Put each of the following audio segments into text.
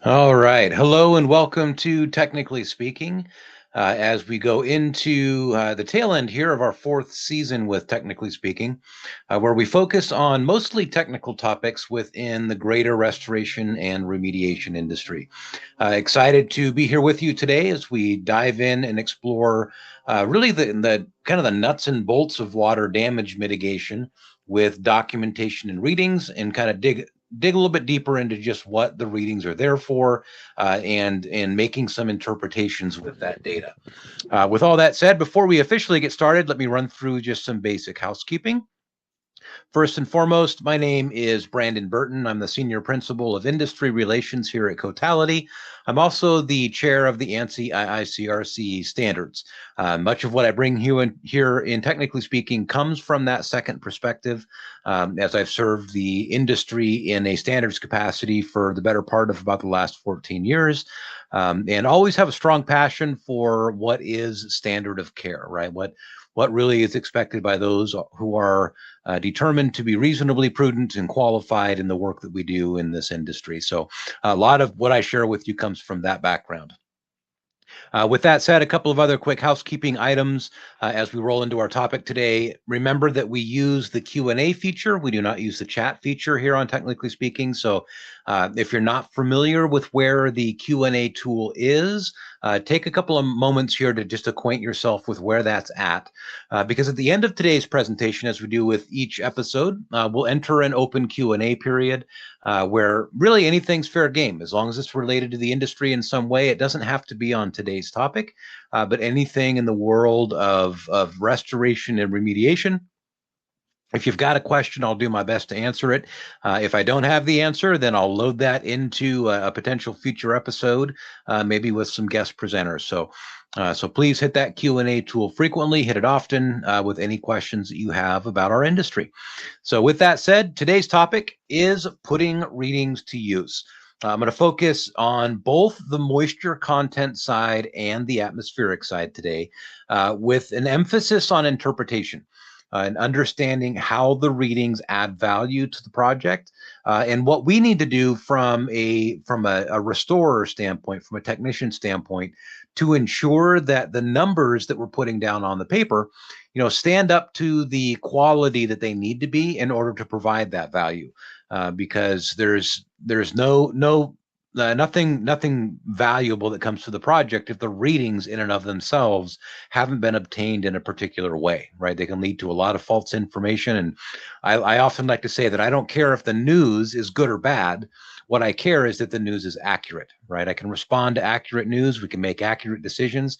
All right. Hello and welcome to Technically Speaking. As we go into the tail end here of our fourth season with Technically Speaking, where we focus on mostly technical topics within the greater restoration and remediation industry. Excited to be here with you today as we dive in and explore really the kind of the nuts and bolts of water damage mitigation with documentation and readings and kind of dig a little bit deeper into just what the readings are there for and making some interpretations with that data. With all that said, before we officially get started, let me run through just some basic housekeeping. First and foremost, my name is Brandon Burton. I'm the Senior Principal of Industry Relations here at Cotality. I'm also the chair of the ANSI IICRC standards. Much of what I bring here in Technically Speaking comes from that second perspective, as I've served the industry in a standards capacity for the better part of about the last 14 years. And always have a strong passion for what is standard of care, right? What really is expected by those who are determined to be reasonably prudent and qualified in the work that we do in this industry. So a lot of what I share with you comes from that background. With that said, a couple of other quick housekeeping items as we roll into our topic today. Remember that we use the Q&A feature. We do not use the chat feature here on Technically Speaking. So if you're not familiar with where the Q&A tool is, take a couple of moments here to just acquaint yourself with where that's at. Because at the end of today's presentation, as we do with each episode, we'll enter an open Q&A period where really anything's fair game, as long as it's related to the industry in some way. It doesn't have to be on today's topic, but anything in the world of restoration and remediation. If you've got a question, I'll do my best to answer it. If I don't have the answer, then I'll load that into a potential future episode, maybe with some guest presenters. So please hit that Q&A tool frequently, hit it often with any questions that you have about our industry. So with that said, today's topic is putting readings to use. I'm going to focus on both the moisture content side and the atmospheric side today, with an emphasis on interpretation. And understanding how the readings add value to the project, and what we need to do from a restorer standpoint, from a technician standpoint, to ensure that the numbers that we're putting down on the paper, stand up to the quality that they need to be in order to provide that value. Because there's nothing valuable that comes to the project if the readings in and of themselves haven't been obtained in a particular way, right? They can lead to a lot of false information. And I often like to say that I don't care if the news is good or bad. What I care is that the news is accurate, right? I can respond to accurate news. We can make accurate decisions.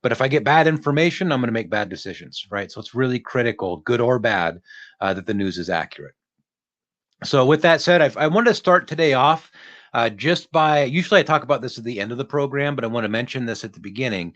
But if I get bad information, I'm going to make bad decisions, right? So it's really critical, good or bad, that the news is accurate. So with that said, I wanted to start today off just by, usually I talk about this at the end of the program, but I want to mention this at the beginning.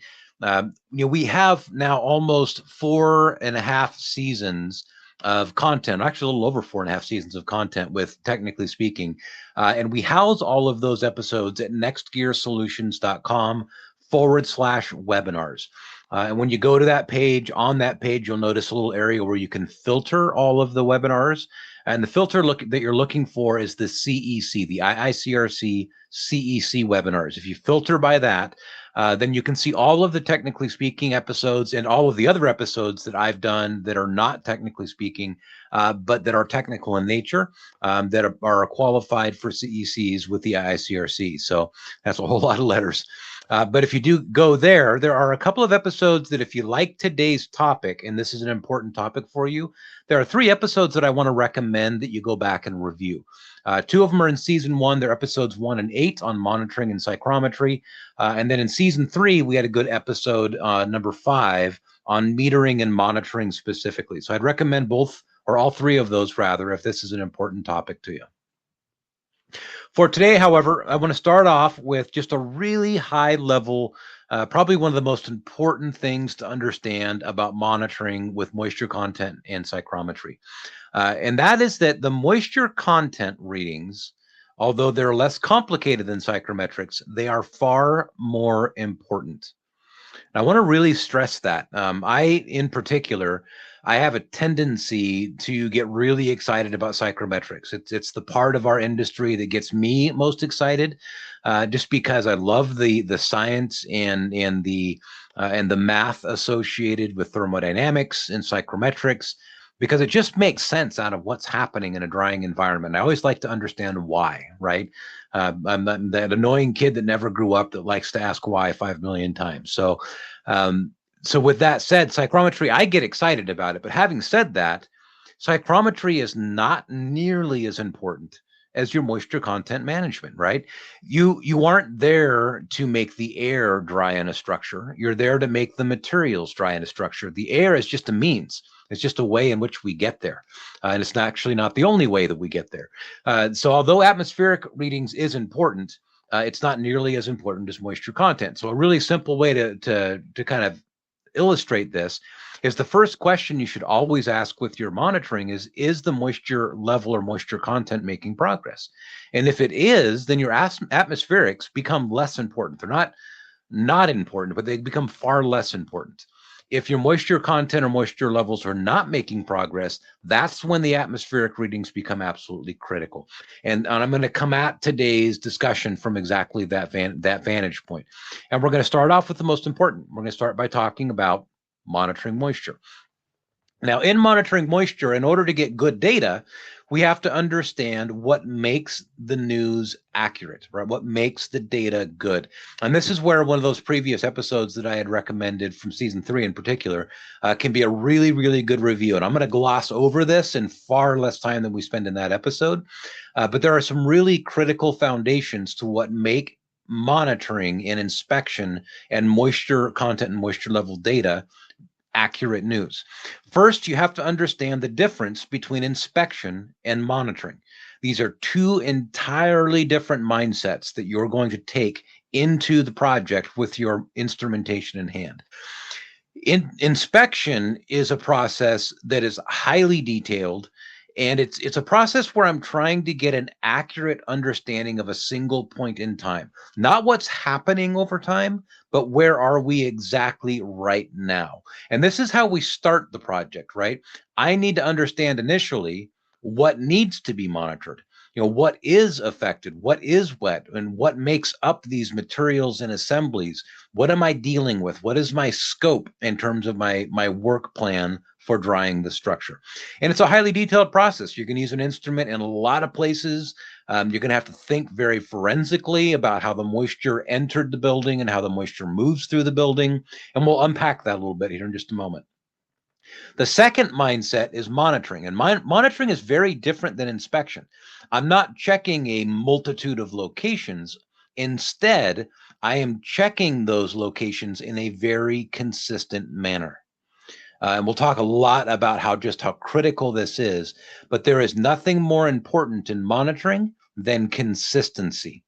We have now almost 4.5 seasons of content, actually a little over 4.5 seasons of content with Technically Speaking. And we house all of those episodes at nextgearsolutions.com/webinars. And when you go to that page, on that page, you'll notice a little area where you can filter all of the webinars. And the filter that you're looking for is the CEC, the IICRC CEC webinars. If you filter by that, then you can see all of the Technically Speaking episodes and all of the other episodes that I've done that are not Technically Speaking, but that are technical in nature, that are qualified for CECs with the IICRC. So that's a whole lot of letters. But if you do go there, there are a couple of episodes that if you like today's topic, and this is an important topic for you, there are 3 episodes that I want to recommend that you go back and review. 2 of them are in season 1. They're episodes 1 and 8 on monitoring and psychrometry. And then in season 3, we had a good episode, number 5, on metering and monitoring specifically. So I'd recommend both, or all 3 of those rather, if this is an important topic to you. For today, however, I want to start off with just a really high level, probably one of the most important things to understand about monitoring with moisture content and psychrometry. And that is that the moisture content readings, although they're less complicated than psychrometrics, they are far more important. And I want to really stress that. I, in particular, I have a tendency to get really excited about psychrometrics. It's the part of our industry that gets me most excited, just because I love the science and the math associated with thermodynamics and psychrometrics, because it just makes sense out of what's happening in a drying environment. I always like to understand why, right? I'm that annoying kid that never grew up that likes to ask why 5 million times. Um, so with that said, psychrometry, I get excited about it. But having said that, psychrometry is not nearly as important as your moisture content management, right? You aren't there to make the air dry in a structure. You're there to make the materials dry in a structure. The air is just a means. It's just a way in which we get there. And it's actually not the only way that we get there. So although atmospheric readings is important, it's not nearly as important as moisture content. So a really simple way to kind of illustrate this is the first question you should always ask with your monitoring is the moisture level or moisture content making progress? And if it is, then your atmospherics become less important. They're not important, but they become far less important. If your moisture content or moisture levels are not making progress, that's when the atmospheric readings become absolutely critical. And I'm going to come at today's discussion from exactly that vantage point. And we're going to start off with the most important. We're going to start by talking about monitoring moisture. Now, in monitoring moisture, in order to get good data, we have to understand what makes the news accurate, right? What makes the data good. And this is where one of those previous episodes that I had recommended from season 3 in particular can be a really, really good review. And I'm going to gloss over this in far less time than we spend in that episode. But there are some really critical foundations to what make monitoring and inspection and moisture content and moisture level data accurate news. First, you have to understand the difference between inspection and monitoring. These are two entirely different mindsets that you're going to take into the project with your instrumentation in hand. Inspection is a process that is highly detailed, and it's a process where I'm trying to get an accurate understanding of a single point in time, not what's happening over time, but where are we exactly right now. And this is how we start the project, right? I need to understand initially what needs to be monitored. What is affected, what is wet, and what makes up these materials and assemblies. What am I dealing with? What is my scope in terms of my work plan for drying the structure? And it's a highly detailed process. You can use an instrument in a lot of places. You're going to have to think very forensically about how the moisture entered the building and how the moisture moves through the building. And we'll unpack that a little bit here in just a moment. The second mindset is monitoring, and monitoring is very different than inspection. I'm not checking a multitude of locations. Instead, I am checking those locations in a very consistent manner. And we'll talk a lot about how critical this is, but there is nothing more important in monitoring than consistency,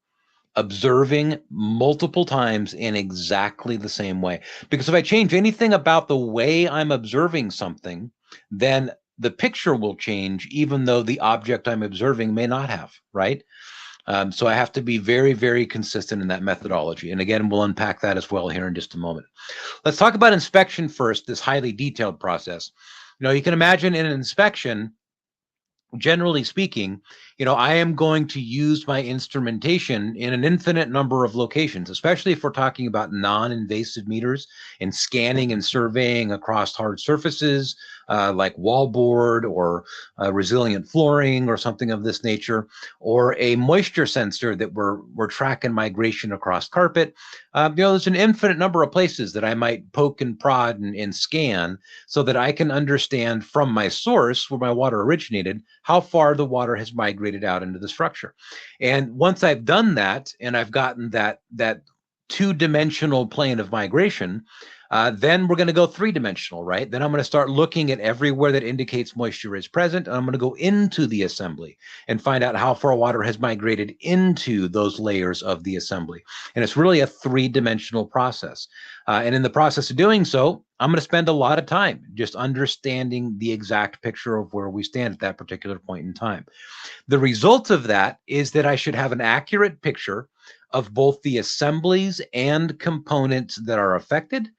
observing multiple times in exactly the same way. Because if I change anything about the way I'm observing something, then the picture will change, even though the object I'm observing may not have, right? So I have to be very, very consistent in that methodology. And again, we'll unpack that as well here in just a moment. Let's talk about inspection first, this highly detailed process. You can imagine in an inspection, generally speaking, I am going to use my instrumentation in an infinite number of locations, especially if we're talking about non-invasive meters and scanning and surveying across hard surfaces like wallboard or resilient flooring or something of this nature, or a moisture sensor that we're tracking migration across carpet. There's an infinite number of places that I might poke and prod and scan so that I can understand from my source where my water originated how far the water has migrated out into the structure. And once I've done that and I've gotten that two-dimensional plane of migration, then we're going to go three-dimensional, right? Then I'm going to start looking at everywhere that indicates moisture is present, and I'm going to go into the assembly and find out how far water has migrated into those layers of the assembly. And it's really a three-dimensional process. And in the process of doing so, I'm going to spend a lot of time just understanding the exact picture of where we stand at that particular point in time. The result of that is that I should have an accurate picture of both the assemblies and components that are affected.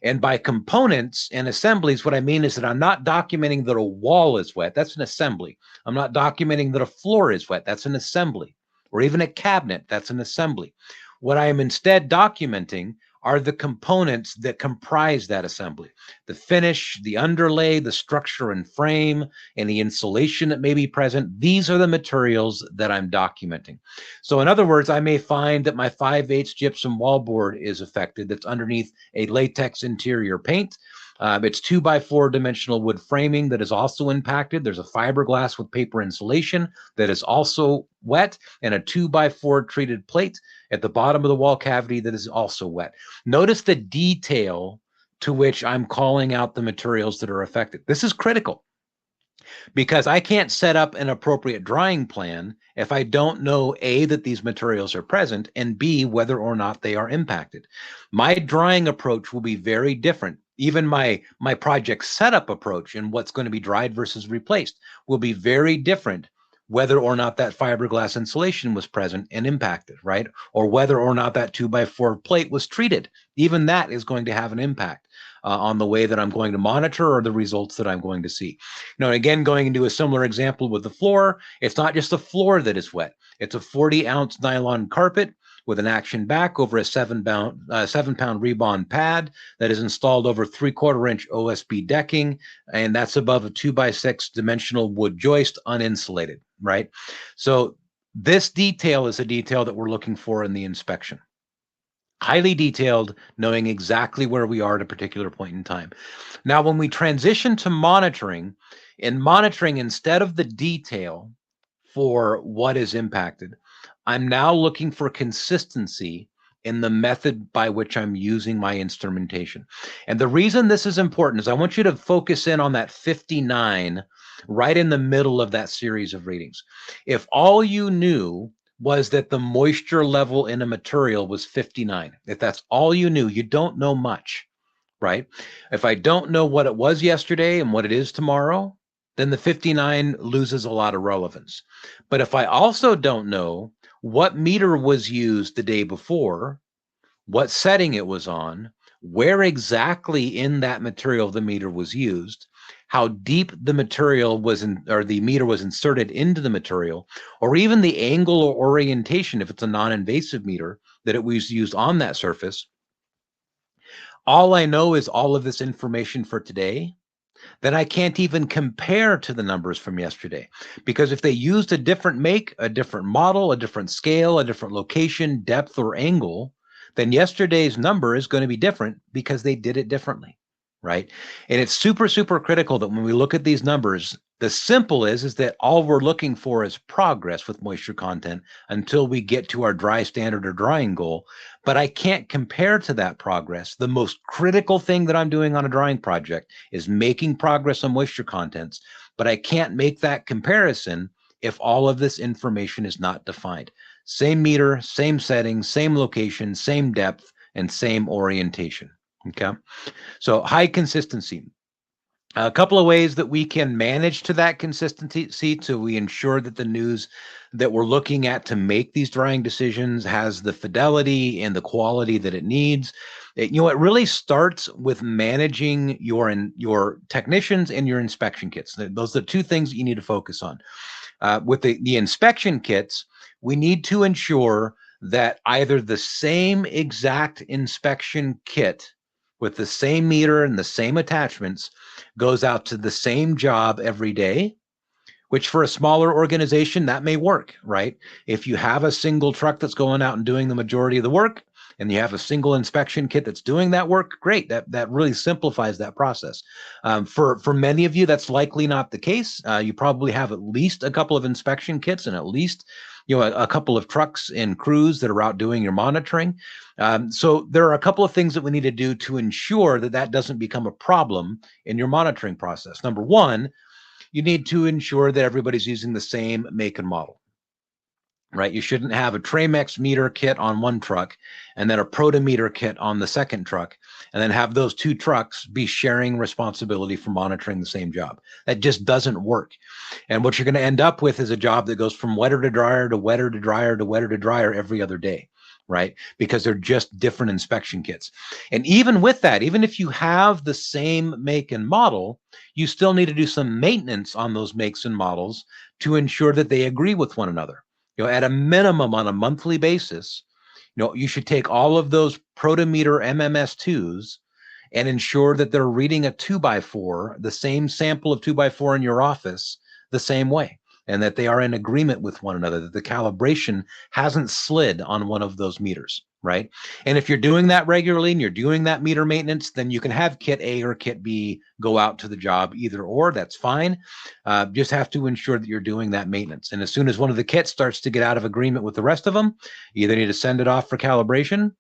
And by components and assemblies, what I mean is that I'm not documenting that a wall is wet. That's an assembly. I'm not documenting that a floor is wet. That's an assembly. Or even a cabinet. That's an assembly. What I am instead documenting are the components that comprise that assembly. The finish, the underlay, the structure and frame, and the insulation that may be present. These are the materials that I'm documenting. So in other words, I may find that my 5/8 gypsum wallboard is affected that's underneath a latex interior paint. It's 2x4 dimensional wood framing that is also impacted. There's a fiberglass with paper insulation that is also wet, and a 2x4 treated plate at the bottom of the wall cavity that is also wet. Notice the detail to which I'm calling out the materials that are affected. This is critical because I can't set up an appropriate drying plan if I don't know A, that these materials are present, and B, whether or not they are impacted. My drying approach will be very different. Even my project setup approach and what's going to be dried versus replaced will be very different whether or not that fiberglass insulation was present and impacted, right? Or whether or not that 2x4 plate was treated. Even that is going to have an impact on the way that I'm going to monitor or the results that I'm going to see. And again, going into a similar example with the floor, it's not just the floor that is wet. It's a 40-ounce nylon carpet with an action back over a 7-pound rebond pad that is installed over 3/4-inch OSB decking, and that's above a 2x6 dimensional wood joist, uninsulated, right? So this detail is a detail that we're looking for in the inspection. Highly detailed, knowing exactly where we are at a particular point in time. Now, when we transition to monitoring, instead of the detail for what is impacted, I'm now looking for consistency in the method by which I'm using my instrumentation. And the reason this is important is I want you to focus in on that 59 right in the middle of that series of readings. If all you knew was that the moisture level in a material was 59, if that's all you knew, you don't know much, right? If I don't know what it was yesterday and what it is tomorrow, then the 59 loses a lot of relevance. But if I also don't know what meter was used the day before, what setting it was on, where exactly in that material the meter was used, how deep the material was or the meter was inserted into the material, or even the angle or orientation if it's a non-invasive meter that it was used on that surface. All I know is all of this information for today, then I can't even compare to the numbers from yesterday. Because if they used a different make, a different model, a different scale, a different location, depth, or angle, then yesterday's number is going to be different because they did it differently, right? And it's super, super critical that when we look at these numbers, the simple is that all we're looking for is progress with moisture content until we get to our dry standard or drying goal. But I can't compare to that progress. The most critical thing that I'm doing on a drying project is making progress on moisture contents, but I can't make that comparison if all of this information is not defined. Same meter, same setting, same location, same depth, and same orientation. Okay, so high consistency. A couple of ways that we can manage to that consistency so we ensure that the news that we're looking at to make these drying decisions has the fidelity and the quality that it needs. It really starts with managing your technicians and your inspection kits. Those are the two things that you need to focus on. With the inspection kits, we need to ensure that either the same exact inspection kit with the same meter and the same attachments goes out to the same job every day, which for a smaller organization, that may work, right? If you have a single truck that's going out and doing the majority of the work, and you have a single inspection kit that's doing that work, great. That really simplifies that process. For many of you, that's likely not the case. You probably have at least a couple of inspection kits and at least a couple of trucks and crews that are out doing your monitoring. So there are a couple of things that we need to do to ensure that that doesn't become a problem in your monitoring process. Number one, you need to ensure that everybody's using the same make and model, right? You shouldn't have a Tramex meter kit on one truck and then a Protometer kit on the second truck, and then have those two trucks be sharing responsibility for monitoring the same job. That just doesn't work. And what you're going to end up with is a job that goes from wetter to dryer to wetter to dryer to wetter to dryer every other day. right? Because they're just different inspection kits. And even with that, even if you have the same make and model, you still need to do some maintenance on those makes and models to ensure that they agree with one another. At a minimum on a monthly basis, you should take all of those Protometer MMS2s and ensure that they're reading a 2x4, the same sample of 2x4 in your office, the same way, and that they are in agreement with one another, that the calibration hasn't slid on one of those meters, right? And if you're doing that regularly and you're doing that meter maintenance, then you can have kit A or kit B go out to the job, either or, that's fine. Just have to ensure that you're doing that maintenance. And as soon as one of the kits starts to get out of agreement with the rest of them, you either need to send it off for calibration,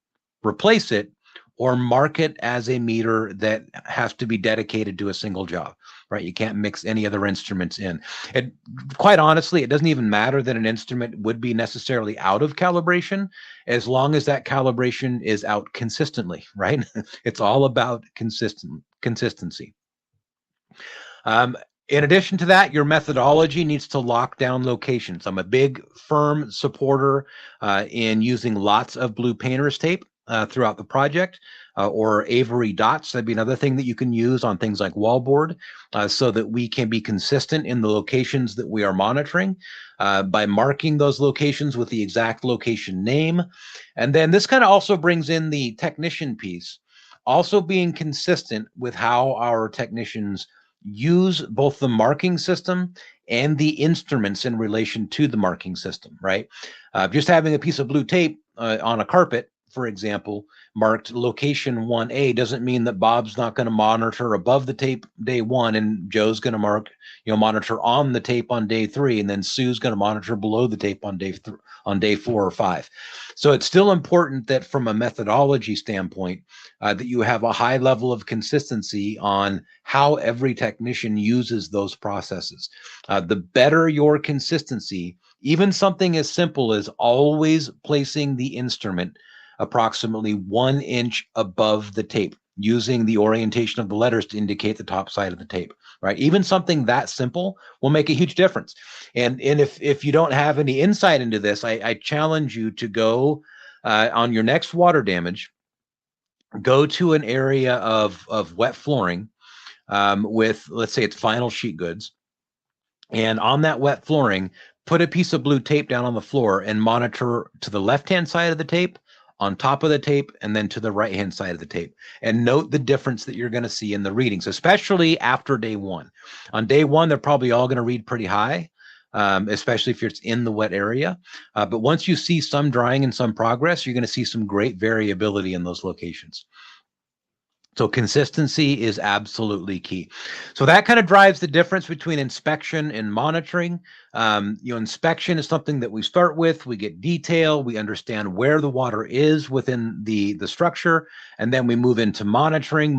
replace it, or mark it as a meter that has to be dedicated to a single job, right? You can't mix any other instruments in. And quite honestly, it doesn't even matter that an instrument would be necessarily out of calibration, as long as that calibration is out consistently, right? It's all about consistency. In addition to that, your methodology needs to lock down locations. I'm a big, firm supporter in using lots of blue painter's tape throughout the project, or Avery dots. That'd be another thing that you can use on things like wallboard, so that we can be consistent in the locations that we are monitoring by marking those locations with the exact location name. And then this kind of also brings in the technician piece, also being consistent with how our technicians use both the marking system and the instruments in relation to the marking system, right? Just having a piece of blue tape on a carpet, for example, marked location 1A doesn't mean that Bob's not going to monitor above the tape day 1 and Joe's going to monitor on the tape on day 3, and then Sue's going to monitor below the tape on day 4 or 5. So it's still important that from a methodology standpoint, that you have a high level of consistency on how every technician uses those processes. The better your consistency, even something as simple as always placing the instrument approximately 1 inch above the tape, using the orientation of the letters to indicate the top side of the tape, right? Even something that simple will make a huge difference. And if you don't have any insight into this, I challenge you to go on your next water damage, go to an area of wet flooring with, let's say it's vinyl sheet goods, and on that wet flooring, put a piece of blue tape down on the floor and monitor to the left-hand side of the tape, on top of the tape, and then to the right-hand side of the tape. And note the difference that you're going to see in the readings, especially after day 1. On day 1, they're probably all going to read pretty high, especially if it's in the wet area. But once you see some drying and some progress, you're going to see some great variability in those locations. So consistency is absolutely key. So that kind of drives the difference between inspection and monitoring. Inspection is something that we start with. We get detail. We understand where the water is within the structure. And then we move into monitoring,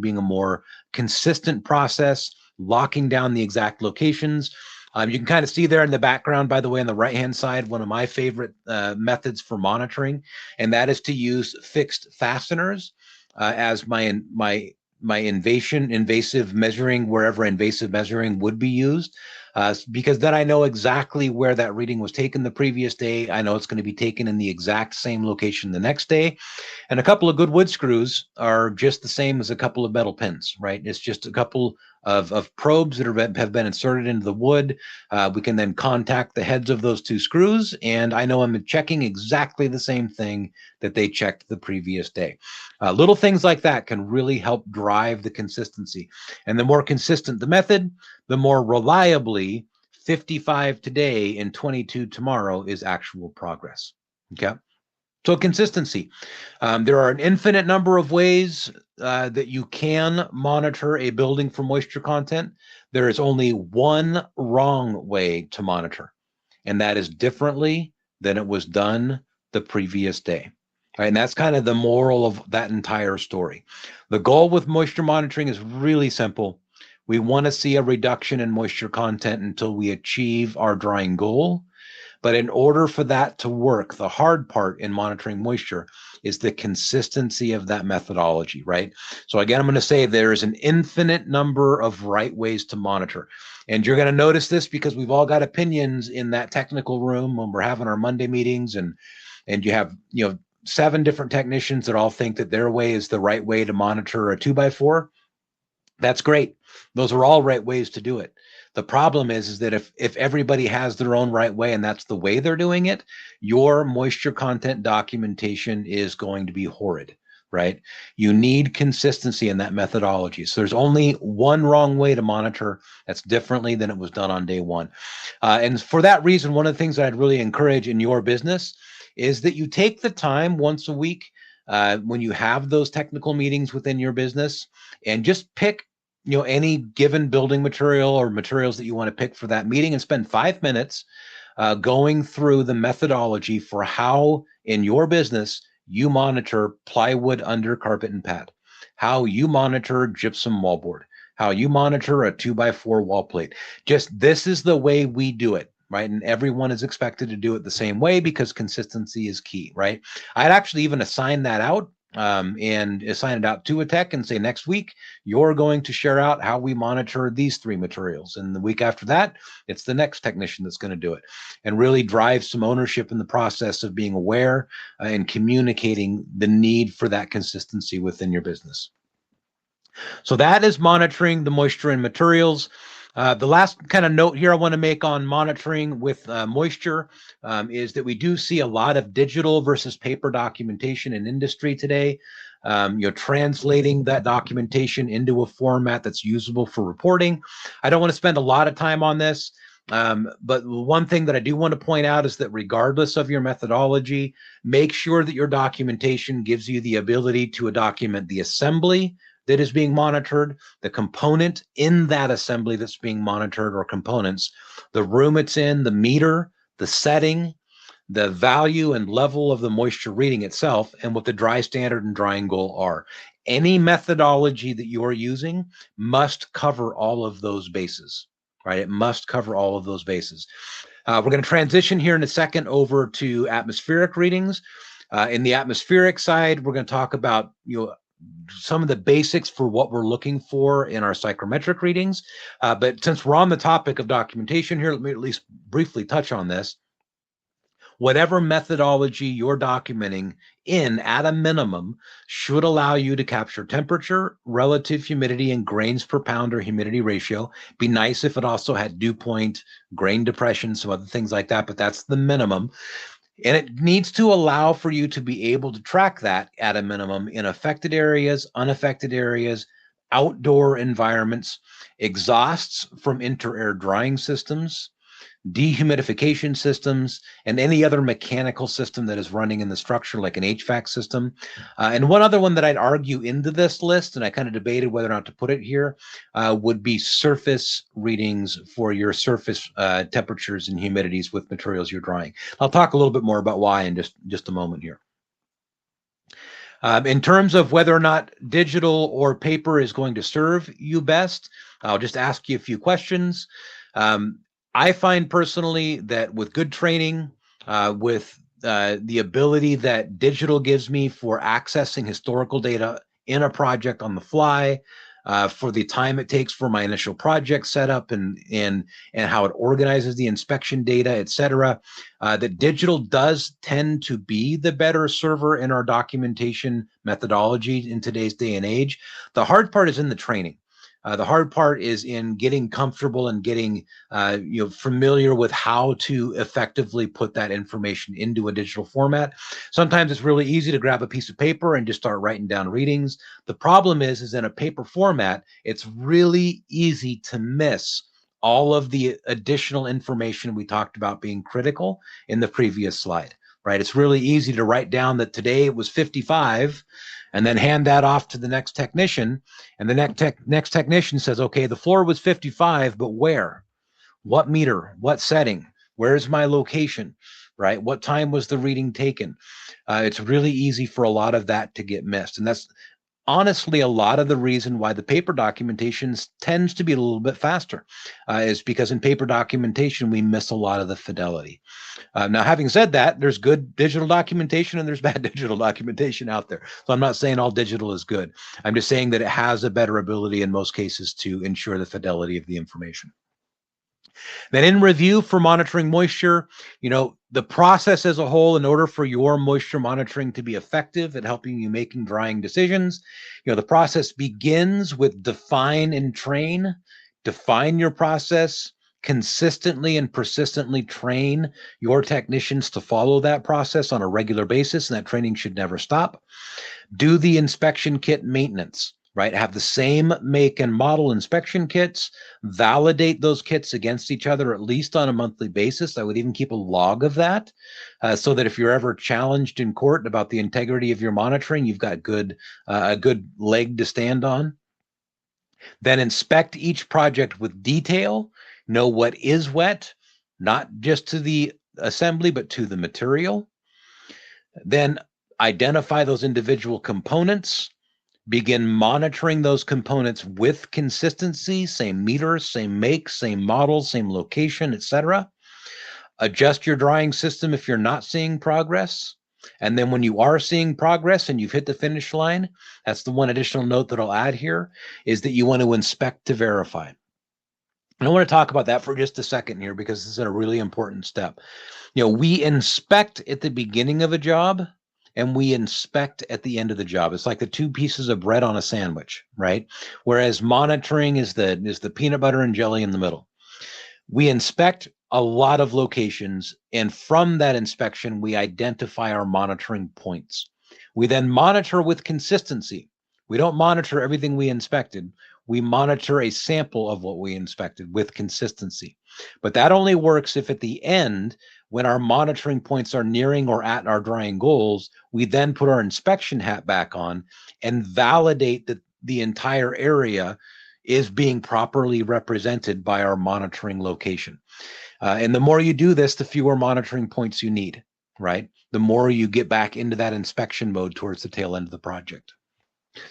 being a more consistent process, locking down the exact locations. You can kind of see there in the background, by the way, on the right-hand side, one of my favorite methods for monitoring, and that is to use fixed fasteners as my invasive measuring, wherever invasive measuring would be used, because then I know exactly where that reading was taken the previous day. I know it's going to be taken in the exact same location the next day. And a couple of good wood screws are just the same as a couple of metal pins, right? It's just a couple of probes that have been inserted into the wood. We can then contact the heads of those 2 screws, and I know I'm checking exactly the same thing that they checked the previous day. Little things like that can really help drive the consistency. And the more consistent the method, the more reliably 55 today and 22 tomorrow is actual progress. Okay. So consistency. There are an infinite number of ways that you can monitor a building for moisture content. There is only one wrong way to monitor, and that is differently than it was done the previous day. Right, and that's kind of the moral of that entire story. The goal with moisture monitoring is really simple. We want to see a reduction in moisture content until we achieve our drying goal. But in order for that to work, the hard part in monitoring moisture is the consistency of that methodology, right? So again, I'm going to say there is an infinite number of right ways to monitor. And you're going to notice this because we've all got opinions in that technical room when we're having our Monday meetings, and you have 7 different technicians that all think that their way is the right way to monitor a 2x4. That's great. Those are all right ways to do it. The problem is that if everybody has their own right way and that's the way they're doing it, your moisture content documentation is going to be horrid, right? You need consistency in that methodology. So there's only one wrong way to monitor that's differently than it was done on day one. And for that reason, one of the things that I'd really encourage in your business is that you take the time once a week when you have those technical meetings within your business and just pick any given building material or materials that you want to pick for that meeting and spend 5 minutes going through the methodology for how in your business you monitor plywood under carpet and pad, how you monitor gypsum wallboard, how you monitor a 2x4 wall plate. Just this is the way we do it, right? And everyone is expected to do it the same way because consistency is key, right? I'd actually even assign that out and assign it out to a tech and say, next week, you're going to share out how we monitor these 3 materials. And the week after that, it's the next technician that's going to do it, and really drive some ownership in the process of being aware and communicating the need for that consistency within your business. So that is monitoring the moisture in materials. The last kind of note here I want to make on monitoring with moisture is that we do see a lot of digital versus paper documentation in industry today. Translating that documentation into a format that's usable for reporting. I don't want to spend a lot of time on this, but one thing that I do want to point out is that regardless of your methodology, make sure that your documentation gives you the ability to document the assembly that is being monitored, the component in that assembly that's being monitored or components, the room it's in, the meter, the setting, the value and level of the moisture reading itself, and what the dry standard and drying goal are. Any methodology that you're using must cover all of those bases, right? It must cover all of those bases. We're going to transition here in a second over to atmospheric readings. In the atmospheric side, we're going to talk about some of the basics for what we're looking for in our psychrometric readings. But since we're on the topic of documentation here, let me at least briefly touch on this. Whatever methodology you're documenting in, at a minimum, should allow you to capture temperature, relative humidity, and grains per pound or humidity ratio. Be nice if it also had dew point, grain depression, some other things like that, but that's the minimum. And it needs to allow for you to be able to track that at a minimum in affected areas, unaffected areas, outdoor environments, exhausts from inter-air drying systems, dehumidification systems, and any other mechanical system that is running in the structure, like an HVAC system. And one other one that I'd argue into this list, and I kind of debated whether or not to put it here, would be surface readings for your surface temperatures and humidities with materials you're drying. I'll talk a little bit more about why in just a moment here. In terms of whether or not digital or paper is going to serve you best, I'll just ask you a few questions. I find personally that with good training, with the ability that digital gives me for accessing historical data in a project on the fly, for the time it takes for my initial project setup and how it organizes the inspection data, et cetera, that digital does tend to be the better server in our documentation methodology in today's day and age. The hard part is in the training. The hard part is in getting comfortable and getting familiar with how to effectively put that information into a digital format. Sometimes it's really easy to grab a piece of paper and just start writing down readings. The problem is in a paper format, it's really easy to miss all of the additional information we talked about being critical in the previous slide, right? It's really easy to write down that today it was 55 and then hand that off to the next technician. And the next technician says, okay, the floor was 55, but where? What meter? What setting? Where's my location? Right? What time was the reading taken? It's really easy for a lot of that to get missed. And that's honestly a lot of the reason why the paper documentation tends to be a little bit faster, is because in paper documentation, we miss a lot of the fidelity. Now, having said that, there's good digital documentation and there's bad digital documentation out there. So I'm not saying all digital is good. I'm just saying that it has a better ability in most cases to ensure the fidelity of the information. Then in review for monitoring moisture, the process as a whole, in order for your moisture monitoring to be effective at helping you making drying decisions, the process begins with define and train. Define your process, consistently and persistently train your technicians to follow that process on a regular basis, and that training should never stop. Do the inspection kit maintenance, right? Have the same make and model inspection kits, validate those kits against each other, at least on a monthly basis. I would even keep a log of that, so that if you're ever challenged in court about the integrity of your monitoring, you've got a good leg to stand on. Then inspect each project with detail, know what is wet, not just to the assembly, but to the material. Then identify those individual components, begin monitoring those components with consistency, same meter, same make, same model, same location, etc. Adjust your drying system if you're not seeing progress. And then when you are seeing progress and you've hit the finish line, that's the one additional note that I'll add here, is that you want to inspect to verify. And I want to talk about that for just a second here, because this is a really important step. We inspect at the beginning of a job and we inspect at the end of the job. It's like the two pieces of bread on a sandwich, right? Whereas monitoring is the peanut butter and jelly in the middle. We inspect a lot of locations, and from that inspection, we identify our monitoring points. We then monitor with consistency. We don't monitor everything we inspected. We monitor a sample of what we inspected with consistency. But that only works if at the end, when our monitoring points are nearing or at our drying goals, we then put our inspection hat back on and validate that the entire area is being properly represented by our monitoring location. And the more you do this, the fewer monitoring points you need, right? The more you get back into that inspection mode towards the tail end of the project.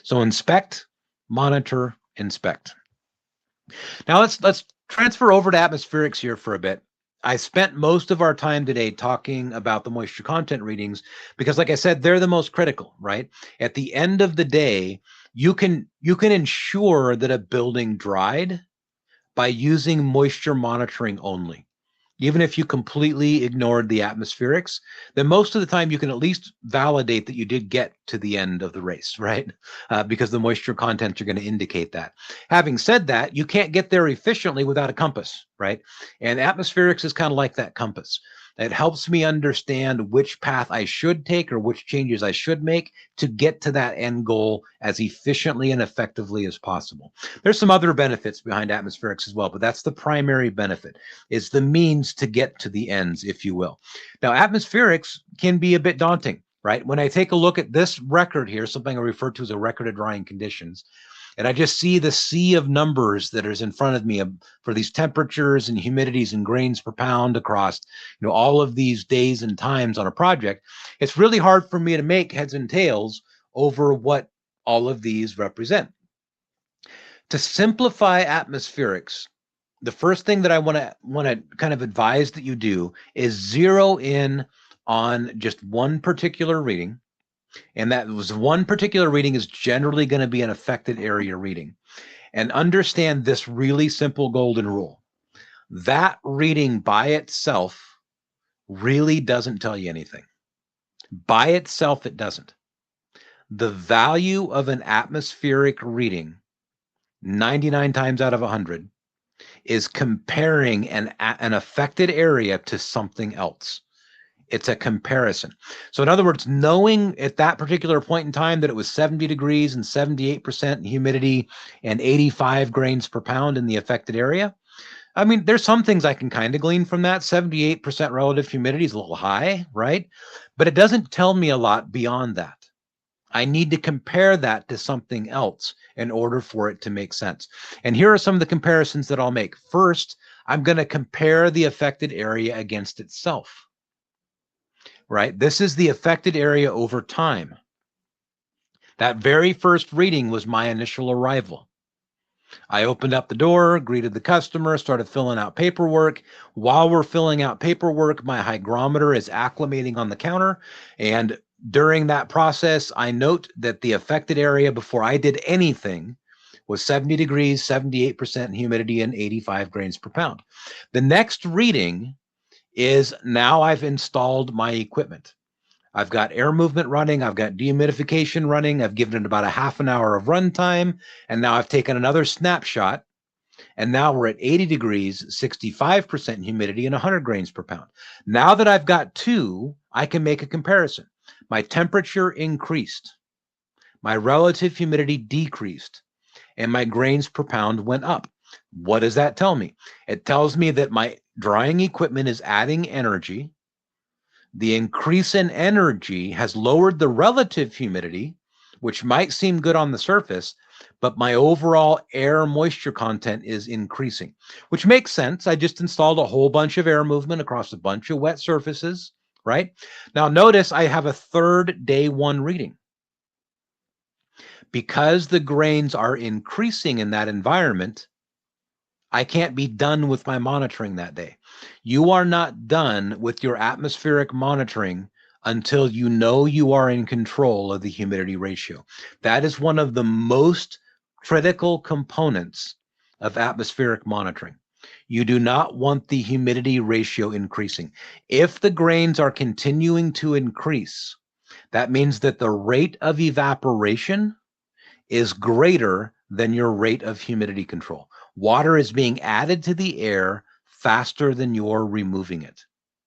So inspect, monitor, inspect. Now let's transfer over to atmospherics here for a bit. I spent most of our time today talking about the moisture content readings because, like I said, they're the most critical, right? At the end of the day, you can ensure that a building dried by using moisture monitoring only. Even if you completely ignored the atmospherics, then most of the time you can at least validate that you did get to the end of the race, right? Because the moisture contents are going to indicate that. Having said that, you can't get there efficiently without a compass, right? And atmospherics is kind of like that compass. It helps me understand which path I should take or which changes I should make to get to that end goal as efficiently and effectively as possible. There's some other benefits behind atmospherics as well, but that's the primary benefit, is the means to get to the ends, if you will. Now, atmospherics can be a bit daunting, right? When I take a look at this record here, something I refer to as a record of drying conditions, and I just see the sea of numbers that is in front of me for these temperatures and humidities and grains per pound across, all of these days and times on a project, it's really hard for me to make heads and tails over what all of these represent. To simplify atmospherics, the first thing that I want to kind of advise that you do is zero in on just one particular reading. And that was one particular reading is generally going to be an affected area reading. And understand this really simple golden rule. That reading by itself really doesn't tell you anything. By itself, it doesn't. The value of an atmospheric reading, 99 times out of 100, is comparing an affected area to something else. It's a comparison. So in other words, knowing at that particular point in time that it was 70 degrees and 78% humidity and 85 grains per pound in the affected area, I mean, there's some things I can kind of glean from that. 78% relative humidity is a little high, right? But it doesn't tell me a lot beyond that. I need to compare that to something else in order for it to make sense. And here are some of the comparisons that I'll make. First, I'm going to compare the affected area against itself. Right? This is the affected area over time. That very first reading was my initial arrival. I opened up the door, greeted the customer, started filling out paperwork. While we're filling out paperwork, my hygrometer is acclimating on the counter. And during that process, I note that the affected area before I did anything was 70 degrees, 78% humidity, and 85 grains per pound. The next reading is now I've installed my equipment. I've got air movement running. I've got dehumidification running. I've given it about a half an hour of runtime. And now I've taken another snapshot. And now we're at 80 degrees, 65% humidity, and 100 grains per pound. Now that I've got two, I can make a comparison. My temperature increased. My relative humidity decreased. And my grains per pound went up. What does that tell me? It tells me that my drying equipment is adding energy. The increase in energy has lowered the relative humidity, which might seem good on the surface, but my overall air moisture content is increasing, which makes sense. I just installed a whole bunch of air movement across a bunch of wet surfaces, right? Now notice I have a third day one reading. Because the grains are increasing in that environment, I can't be done with my monitoring that day. You are not done with your atmospheric monitoring until you know you are in control of the humidity ratio. That is one of the most critical components of atmospheric monitoring. You do not want the humidity ratio increasing. If the grains are continuing to increase, that means that the rate of evaporation is greater than your rate of humidity control. Water is being added to the air faster than you're removing it.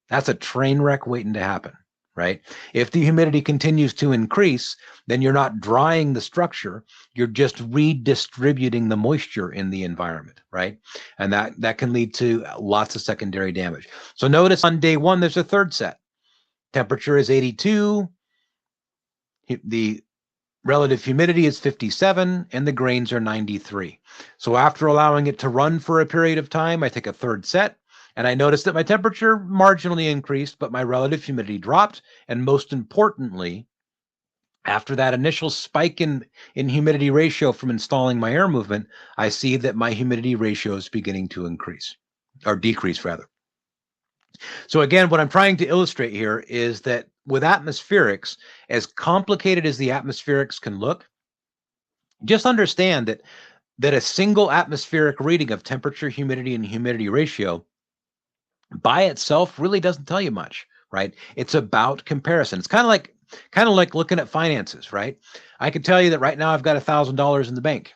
That's a train wreck waiting to happen, right? If the humidity continues to increase, then you're not drying the structure, you're just redistributing the moisture in the environment, right? And that can lead to lots of secondary damage. So notice on day one, there's a third set. Temperature is 82. The relative humidity is 57 and the grains are 93. So after allowing it to run for a period of time, I take a third set and I notice that my temperature marginally increased, but my relative humidity dropped. And most importantly, after that initial spike in humidity ratio from installing my air movement, I see that my humidity ratio is beginning to increase or decrease rather. So again, what I'm trying to illustrate here is that with atmospherics, as complicated as the atmospherics can look, just understand that a single atmospheric reading of temperature, humidity, and humidity ratio by itself really doesn't tell you much, right? It's about comparison. It's kind of like looking at finances, right? I can tell you that right now I've got $1,000 in the bank,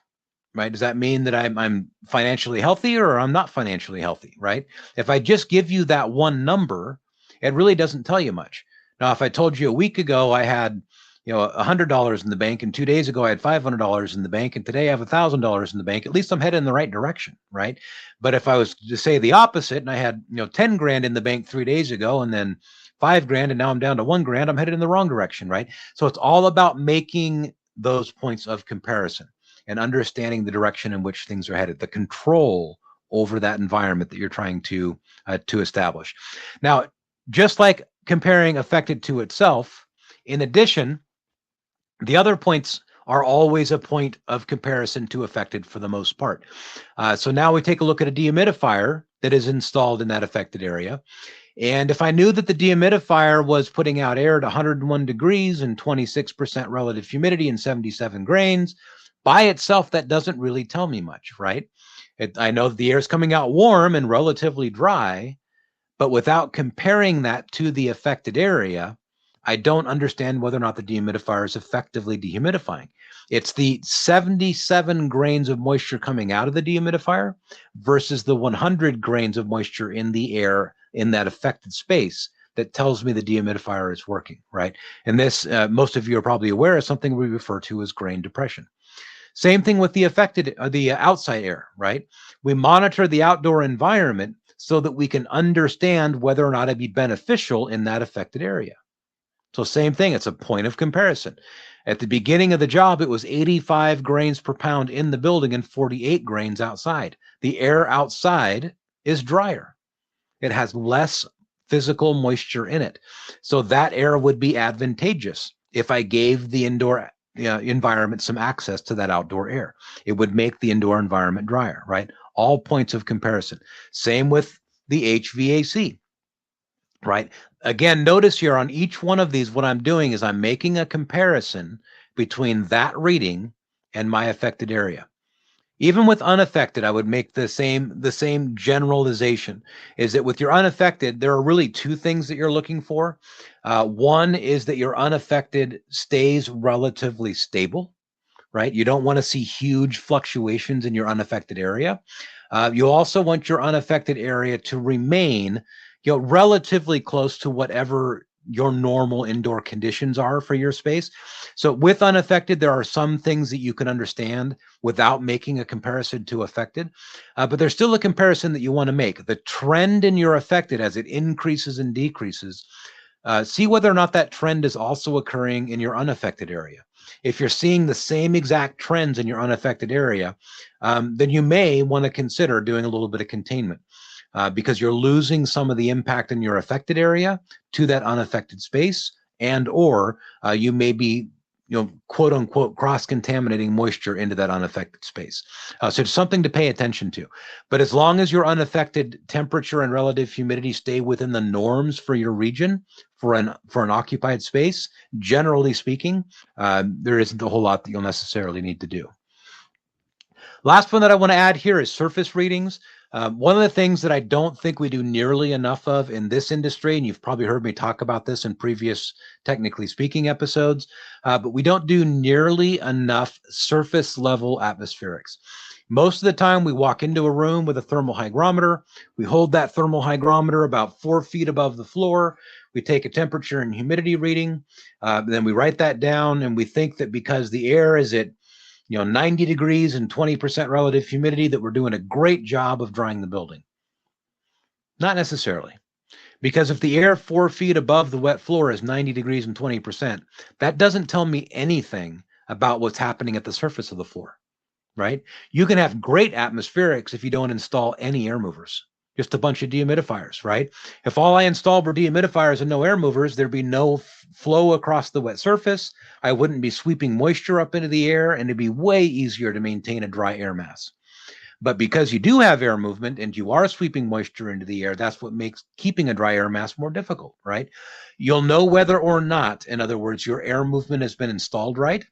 right? Does that mean that I'm financially healthy or I'm not financially healthy, right? If I just give you that one number, it really doesn't tell you much. Now, if I told you a week ago I had, $100 in the bank, and 2 days ago I had $500 in the bank, and today I have $1,000 in the bank, at least I'm headed in the right direction, right? But if I was to say the opposite, and I had 10 grand in the bank 3 days ago, and then 5 grand, and now I'm down to 1 grand, I'm headed in the wrong direction, right? So it's all about making those points of comparison and understanding the direction in which things are headed, the control over that environment that you're trying to establish. Now, just like comparing affected to itself, in addition, the other points are always a point of comparison to affected for the most part. So now we take a look at a dehumidifier that is installed in that affected area. And if I knew that the dehumidifier was putting out air at 101 degrees and 26% relative humidity and 77 grains, by itself, that doesn't really tell me much, right? I know the air is coming out warm and relatively dry, but without comparing that to the affected area, I don't understand whether or not the dehumidifier is effectively dehumidifying. It's the 77 grains of moisture coming out of the dehumidifier versus the 100 grains of moisture in the air in that affected space that tells me the dehumidifier is working, right? And this, most of you are probably aware, is something we refer to as grain depression. Same thing with the affected, the outside air, right? We monitor the outdoor environment so that we can understand whether or not it'd be beneficial in that affected area. So same thing, it's a point of comparison. At the beginning of the job, it was 85 grains per pound in the building and 48 grains outside. The air outside is drier. It has less physical moisture in it. So that air would be advantageous if I gave the indoor environment some access to that outdoor air. It would make the indoor environment drier, right? All points of comparison. Same with the HVAC, right? Again, notice here on each one of these, what I'm doing is I'm making a comparison between that reading and my affected area. Even with unaffected, I would make the same generalization, is that with your unaffected, there are really two things that you're looking for. One is that your unaffected stays relatively stable, right? You don't want to see huge fluctuations in your unaffected area. You also want your unaffected area to remain, relatively close to whatever your normal indoor conditions are for your space. So with unaffected, there are some things that you can understand without making a comparison to affected, but there's still a comparison that you want to make. The trend in your affected as it increases and decreases, see whether or not that trend is also occurring in your unaffected area. If you're seeing the same exact trends in your unaffected area, then you may want to consider doing a little bit of containment, because you're losing some of the impact in your affected area to that unaffected space, and or you may be, quote unquote, cross-contaminating moisture into that unaffected space. So it's something to pay attention to. But as long as your unaffected temperature and relative humidity stay within the norms for your region, for an occupied space, generally speaking, there isn't a whole lot that you'll necessarily need to do. Last one that I want to add here is surface readings. One of the things that I don't think we do nearly enough of in this industry, and you've probably heard me talk about this in previous Technically Speaking episodes, but we don't do nearly enough surface level atmospherics. Most of the time we walk into a room with a thermal hygrometer, we hold that thermal hygrometer about 4 feet above the floor, we take a temperature and humidity reading, then we write that down, and we think that because the air is at 90 degrees and 20% relative humidity, that we're doing a great job of drying the building. Not necessarily. Because if the air 4 feet above the wet floor is 90 degrees and 20%, that doesn't tell me anything about what's happening at the surface of the floor, right? You can have great atmospherics if you don't install any air movers, just a bunch of dehumidifiers, right? If all I installed were dehumidifiers and no air movers, there'd be no flow across the wet surface. I wouldn't be sweeping moisture up into the air, and it'd be way easier to maintain a dry air mass. But because you do have air movement and you are sweeping moisture into the air, that's what makes keeping a dry air mass more difficult, right? You'll know whether or not, in other words, your air movement has been installed right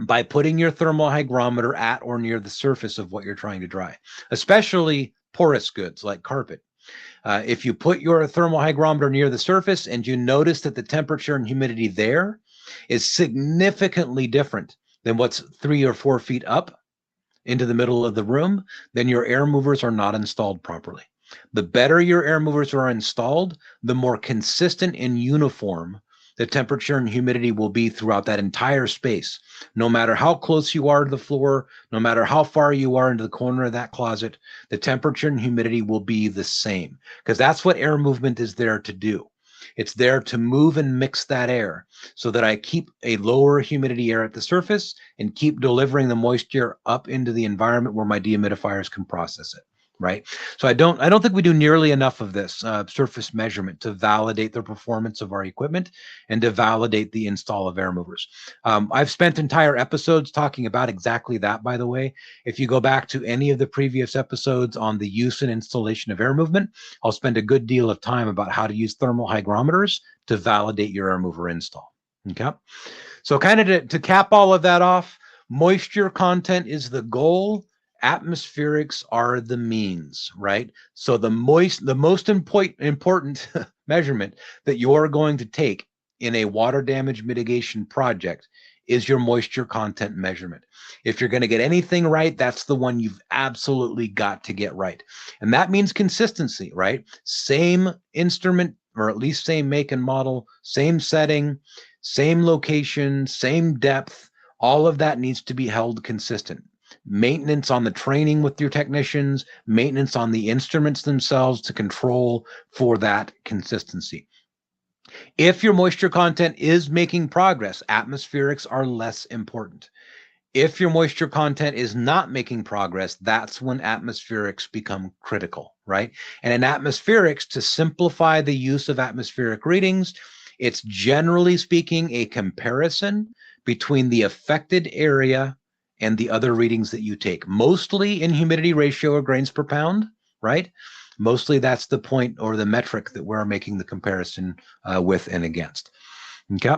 by putting your thermal hygrometer at or near the surface of what you're trying to dry, especially porous goods like carpet. If you put your thermal hygrometer near the surface and you notice that the temperature and humidity there is significantly different than what's 3 or 4 feet up into the middle of the room, then your air movers are not installed properly. The better your air movers are installed, the more consistent and uniform the temperature and humidity will be throughout that entire space. No matter how close you are to the floor, no matter how far you are into the corner of that closet, the temperature and humidity will be the same, because that's what air movement is there to do. It's there to move and mix that air so that I keep a lower humidity air at the surface and keep delivering the moisture up into the environment where my dehumidifiers can process it, right? So I don't think we do nearly enough of this surface measurement to validate the performance of our equipment and to validate the install of air movers. I've spent entire episodes talking about exactly that, by the way. If you go back to any of the previous episodes on the use and installation of air movement, I'll spend a good deal of time about how to use thermal hygrometers to validate your air mover install. Okay. So kind of to cap all of that off, moisture content is the goal. Atmospherics are the means, right? So the most important measurement that you're going to take in a water damage mitigation project is your moisture content measurement. If you're going to get anything right, that's the one you've absolutely got to get right. And that means consistency, right? Same instrument, or at least same make and model, same setting, same location, same depth. All of that needs to be held consistent. Maintenance on the training with your technicians, maintenance on the instruments themselves to control for that consistency. If your moisture content is making progress, atmospherics are less important. If your moisture content is not making progress, that's when atmospherics become critical, right? And in atmospherics, to simplify the use of atmospheric readings, it's generally speaking a comparison between the affected area and the other readings that you take, mostly in humidity ratio or grains per pound, right? Mostly that's the point or the metric that we're making the comparison with and against. Okay.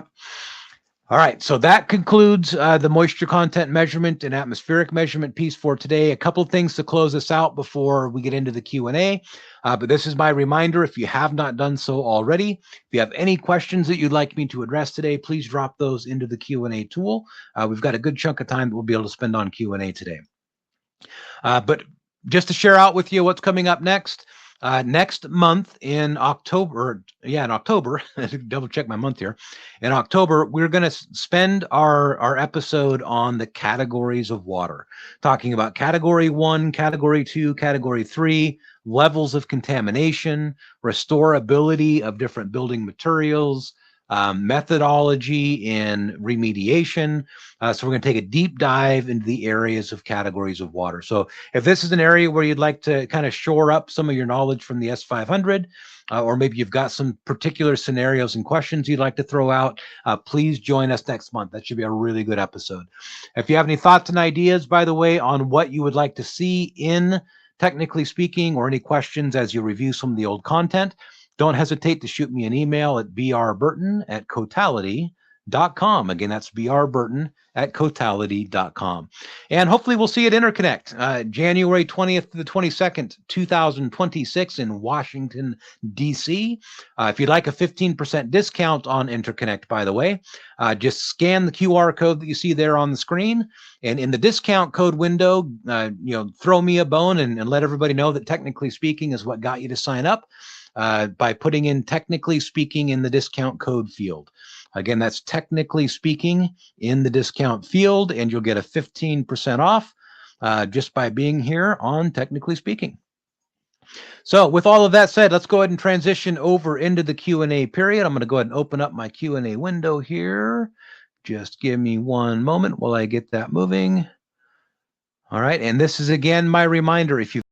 All right, so that concludes the moisture content measurement and atmospheric measurement piece for today. A couple of things to close us out before we get into the Q&A. But this is my reminder, if you have not done so already, if you have any questions that you'd like me to address today, please drop those into the Q&A tool. We've got a good chunk of time that we'll be able to spend on Q&A today. But just to share out with you what's coming up next. Next month in October, double check my month here. In October, we're going to spend our episode on the categories of water, talking about category 1, category 2, category 3, levels of contamination, restorability of different building materials, methodology in remediation. So we're going to take a deep dive into the areas of categories of water. So if this is an area where you'd like to kind of shore up some of your knowledge from the S500, or maybe you've got some particular scenarios and questions you'd like to throw out, please join us next month. That should be a really good episode. If you have any thoughts and ideas, by the way, on what you would like to see in Technically Speaking, or any questions as you review some of the old content, don't hesitate to shoot me an email at brburton@cotality.com. Again, that's brburton@cotality.com. And hopefully we'll see you at Interconnect, January 20th to the 22nd, 2026 in Washington, D.C. If you'd like a 15% discount on Interconnect, by the way, just scan the QR code that you see there on the screen. And in the discount code window, throw me a bone and let everybody know that Technically Speaking is what got you to sign up. By putting in Technically Speaking in the discount code field. Again, that's Technically Speaking in the discount field, and you'll get a 15% off just by being here on Technically Speaking. So with all of that said, let's go ahead and transition over into the Q&A period. I'm going to go ahead and open up my Q&A window here. Just give me one moment while I get that moving. All right, and this is again my reminder, if you